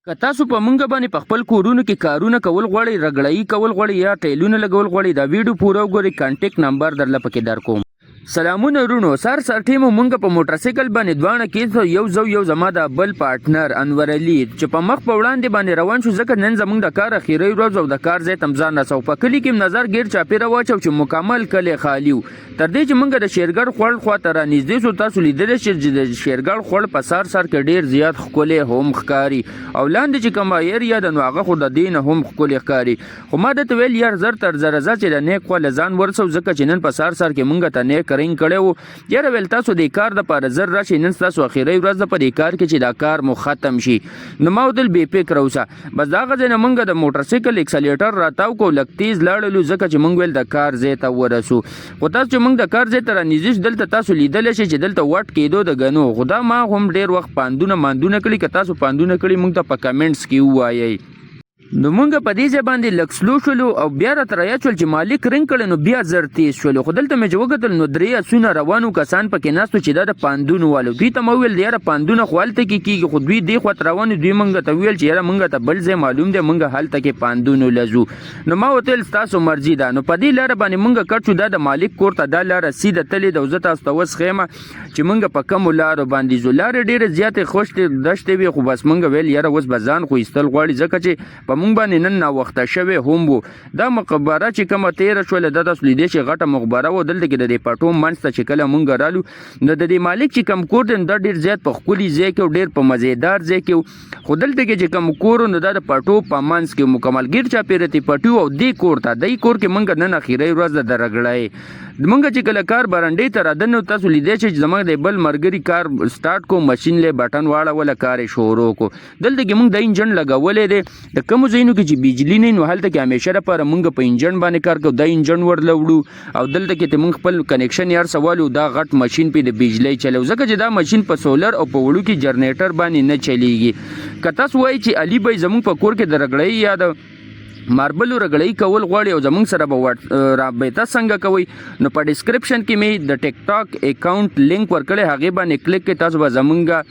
که تاسو په مونږ باندې په خپل کورونو کې کارونه کول غواړئ، رګړی کول غواړئ یا ټیلونه لګول غواړئ، دا ویډیو پوره وګورئ. کانټیکټ نمبر درله پکې درکوم. سلامونه رونو، سر ټیمو مونږ په موټرسایکل باندې دوانه کې یو زما د بل پارټنر انور علي چې په مخ په وړاندې باندې روان شو، ځکه نن زمونږ د کار اخیری ورځ او د کار ځای ته ځان رسو. په کلي کې نظر ګیر چاپیره واچو چې مکمل کلی خالی و، تر دې چې مونږ د شیرګړ خوړ خواته را نږدې شو. تاسو لیدلی چې د شیرګړ خوړ په سر کې ډیر زیات ښکلی هم ښکاري او لاندې چې کومه ایریا ده نو هغه خو د دې نه هم ښکلی ښکاري. خو ما درته ویل یار زر تر زره ځه چې د نیک خوا له ځان ورسو، ځکه چې نن په سر کې مونږ ته نیک رنګ کړی و. یاره ویل تاسو د کار دپاره زر راشئ، نن ستاسو اخیری ورځ ده په دې کار کې چې دا کار مو ختم شي. نو ما ودل بې فکره اوسه. بس د هغه ځای نه مونږ د موټرسایکل اکسلیټر راتاو کړو، لږ تیز لاړلو ځکه چې مونږ ویل د کار ځای ته ورسو. خو تاسو چې مونږ د کار ځای ته رانږدې شو، دلته تاسو لیدلی شئ چې دلته وټ کېدو د ګنو. خو دا ما هم ډېر وخت پاندونه ماندونه کړي، که تاسو پاندونه کړي مونږ ته په کمنټس کې ووایئ. نو مونږ په دې ځای باندې لږ سلو شولو او بیا راته رایاد شول چې مالک رنګ کړی، نو بیا زر تیز شولو. خو دلته مې چې وکتل نو 3 آسونه روانو کسان پکې ناستو چې دا د پاندونو والو. دوی ته مې وویل یاره پاندونه خو هلته کې کېږي، خو دوی دې خواته روان. دوی مونږ ته وویل چې یاره مونږ ته بل ځای معلوم دی، مونږ هلته کې پاندونو لزو. نو ما ورته ویل ستاسو مرضي ده. نو په دې لاره باندې مونږ کټ شو، دا د مالک کور ته دا لاره سیده تلې ده. زه تاسو ته اوس ښیم چې مونږ په کومو لارو باندې ځو. لارې ډېرې زیاتې خوشتې دشتې وې، خو بس مونږ ویل یاره اوس به ځان خو ایستل غواړي، ځکه چې په مونږ باندې نن وخته شوی هم وو. دا مقبره چې کومه تیره شوله دا تاسو لیدی چې غټه مقبره وه. دلته کې د دې پټو منځ ته چې کله مونږ رالو نو د دې مالک چې کوم کور دی دا ډېر زیات په ښکلي ځای کې او ډېر په مزېدار ځای کې. خو دلته کې چې کوم کور نو دا د پټو په منځ کې مکمل ګیر چاپېره تې پټي او دې کور ته دې کور کې مونږ نن اخیری ورځ د رګړی مونږ چې کله کار برنډې ته رادنو تاسو لیدی چې زموږ د بل ملګري کار سټارټ کو، ماشین لی بټن واړوله، کار یې شروع کو. دلته کې مونږ د انجن لګولی دی. د کومو ځایونو کې چې بجلي نه نو هلته کې همیشه لپاره مونږ په انجن باندې کار کوو، دا انجن ورله وړو او دلته کې ته مونږ خپل کنیکشن یې هر څه والو. دا غټ ماشین پې د بجلۍ چلو، ځکه چې دا ماشین په سولر او په وړو کې جنریټر باندې نه چلیږي. که تاسو وایئ چې علي بھائی زموږ په کور کې د رګړۍ یا د ماربلو رګړۍ کول غواړي او زمونږ سره به رابطه څنګه کوئ، نو په ډسکرپشن کې مې د ټیک ټاک اکاونټ لینک ورکړی، هغې باندې کلیک کړئ. تاسو به زمونږ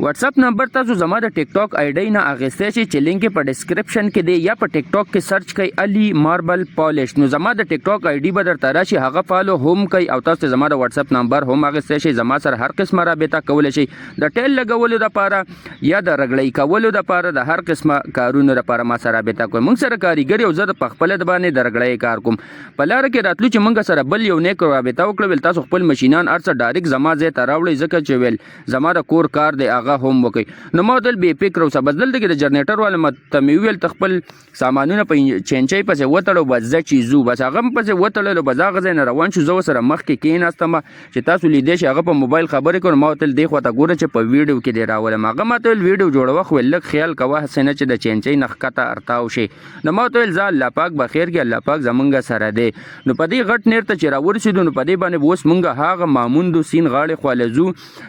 واتساپ نمبر تاسو زما د ټیک ټاک آی ډی نه اخیستی شئ چې لینک یې په ډسکرپشن کې دی، یا په ټیک ټاک کې سرچ کوئ علي ماربل پالش. نو زما د ټیک ټاک آی ډي به درته راشي، هغه فالو هم کوئ او تاسو زما د واتساپ نمبر هم اخیستی شئ. زما سره هر قسمه رابطه کولی شئ، د ټیل لګولو دپاره یا د رګړۍ کولو دپاره، د هر قسمه کارونو دپاره ما سره رابطه کوئ. موږ سره کاریګر یو زه په خپله باندې د رګړۍ کار کوم. په لاره کې راتلو چې موږ سره بل یو نیک رابطه وکړه، ویل تاسو خپل مشینان هر څه ډایرکټ زما ځای ته راوړئ، ځکه چې ویل زما د کور کار دی هغه هم وکئ. نو ما دل بې فکره اوسه. بس دلته کې د جنریټر والا ته مې وویل ته خپل سامانونه په چینچۍ پسې وتړو، بس ځه چې ځو. بس هغه هم پسې وتړلو، بس هغه ځای نه روان شو. زه ورسره مخکې کېناستم چې تاسو لیدی شئ هغه په موبایل خبرې کوي. ما ورته ویل دې خواته ګوره چې په ویډیو کې دې راولم. هغه ما ته ویل ویډیو جوړوه، خو لږ خیال کوه هسې نه چې د چینچۍ نه ښکته ارتاو شي. نو ما ورته ویل ځه الله پاک به خیر کړي، الله پاک زمونږ سره دی. نو په دې غټ نیر ته چې راورسېدو نو په دې باندې اوس مونږ هغه ماموندو سیند غاړې خوا له ځو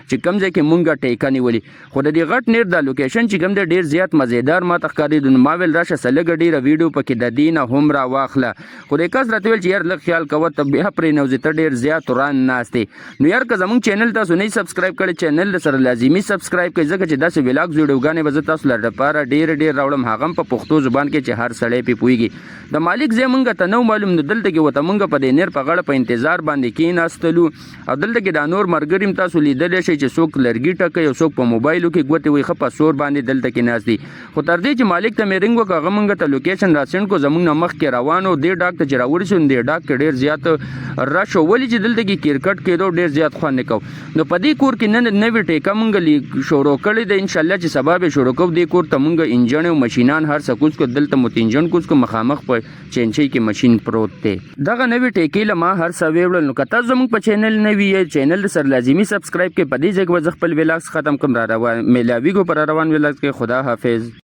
چې کوم ځای کې مونږ ټیکه نیولي. خو د دې غټ نیر دا لوکیشن چې کوم دی ډېر زیات مزېدار ما ته ښکارېدو. نو ما ویل راشه سلګه ډېره ویډیو پکې د دې نه هم را واخله. خو د کس راته ویل چې یار لږ خیال کوه، ته بیا پرېنوځې، ته ډېر زیات وران ناست دی. نو یار که زموږ چینل تاسو نه سبسکرایب کړی، چینل سره لازمي سبسکرایب کړئ، ځکه چې داسې ولاګز ویډیوګانې به زه تاسو لپاره ډېر راوړم، هغه هم په پښتو زبان کې چې هر سړی پې پوهېږي. د مالک ځای مونږ ته نو معلوم، نو دلته کې ورته مونږ په دې نیر په غاړه په انتظار باندې کېناستلو او دلته کې دا نور ملګري هم تاسو لیدلی شئ چې څوک لرګي ټکوي او څوک په موبایلو کې ګوتې وهي، ښه په سور باندې دلته کې ناست دي. خو تر دې چې مالک ته مې رنګ وکړ، هغه مونږ ته لوکیشن را سینډ کړو. زمونږ نه مخکې روان و دې ډاک ته چې راورسېدو، دې ډاک کې ډېر زیات رش و، ولې چې دلته کې کرکټ کېدو ډېر زیات خوند یې کوو. نو په دې کور کې نن نوې ټیکه مونږ شروع کړې ده، انشاءالله چې سبا به شروع کوو. دې کور ته مونږ انجن او مشینان هر څه کوز کړو. دلته مو انجن کوز کړو، مخامخ په چینچۍ کې مشین پروت دی. دغه نوې ټیکې له ما هر څه ویوړل. نو که تاسو زموږ په چینل نوي یې، چینل سره لازمي سبسکرایب کړئ. په دې ځای کې به زه خپل ولاګز ختم کړم. را روان میلاویږو پر روان ولاګز کې. خدا حافظ.